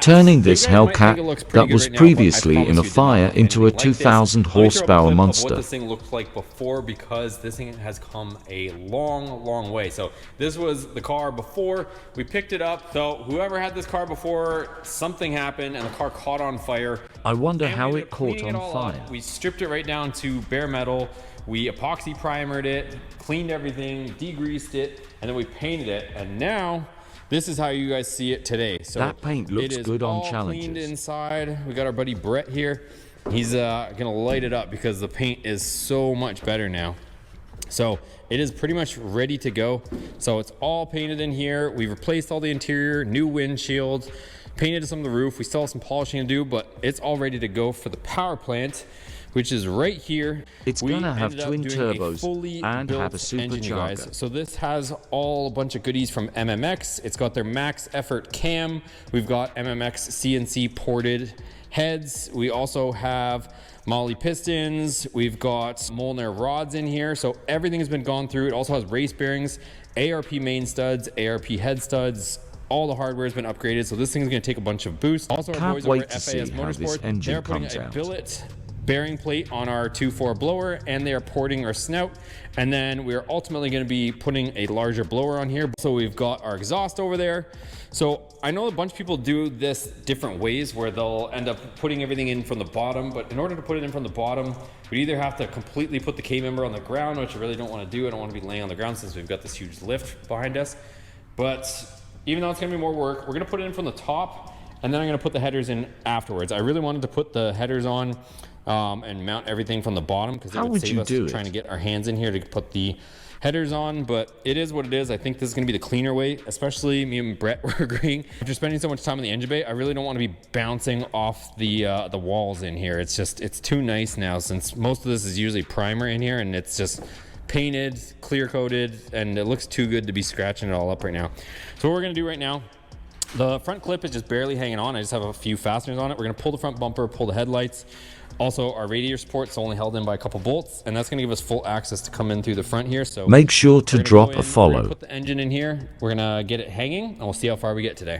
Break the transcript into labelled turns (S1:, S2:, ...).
S1: turning
S2: So you
S1: this
S2: guys might think
S1: Hellcat
S2: it looks pretty
S1: that
S2: good
S1: was
S2: right now, but I
S1: previously
S2: promise
S1: in a
S2: you it did not
S1: fire
S2: look
S1: into a
S2: anything like this.
S1: 2,000
S2: Let me throw up a
S1: horsepower
S2: clip of what
S1: monster.
S2: this thing looked like before, because this thing has come a long way. So this was the car before we picked it up. So whoever had this car before, something happened and the car caught on fire.
S1: I wonder
S2: And we
S1: how
S2: ended
S1: it
S2: up
S1: caught
S2: cleaning
S1: on
S2: it all
S1: fire.
S2: up. We stripped it right down to bare metal. We epoxy primered it, cleaned everything, degreased it, and then we painted it. And now this is how you guys see it today. So
S1: That paint looks
S2: it is
S1: good on
S2: all
S1: Challengers.
S2: cleaned inside. We got our buddy Brett here. He's gonna light it up because the paint is so much better now. So it is pretty much ready to go. So it's all painted in here. We've replaced all the interior, new windshield, painted some of the roof. We still have some polishing to do, but it's all ready to go for the power plant, which is right here.
S1: It's gonna have twin turbos and have a supercharger.
S2: So this has a bunch of goodies from MMX. It's got their max effort cam. We've got MMX CNC ported heads. We also have Molly pistons. We've got Molnar rods in here. So everything has been gone through. It also has race bearings, ARP main studs, ARP head studs. All the hardware has been upgraded. So this thing is going to take a bunch of boost. Also, our boys over at FAS Motorsport, they're putting a billet bearing plate on our 2.4 blower, and they are porting our snout, and then we're ultimately going to be putting a larger blower on here. So we've got our exhaust over there. So I know a bunch of people do this different ways where they'll end up putting everything in from the bottom, but in order to put it in from the bottom, we either have to completely put the K-member on the ground, which I really don't want to do. I don't want to be laying on the ground since we've got this huge lift behind us. But even though it's going to be more work, we're going to put it in from the top, and then I'm going to put the headers in afterwards. I really wanted to put the headers on and mount everything from the bottom, because it would save us trying to get our hands in here to put the headers on. But it is what it is. I think this is going to be the cleaner way, especially me and Brett were agreeing. After spending so much time in the engine bay, I really don't want to be bouncing off the walls in here. It's too nice now, since most of this is usually primer in here, and it's just painted, clear coated, and it looks too good to be scratching it all up right now. So what we're going to do right now, the front clip is just barely hanging on. I just have a few fasteners on it. We're going to pull the front bumper, pull the headlights. Also, our radiator support is only held in by a couple bolts, and that's going to give us full access to come in through the front here. So
S1: make sure to drop a follow.
S2: We're going to put the engine in here. We're going to get it hanging, and we'll see how far we get today.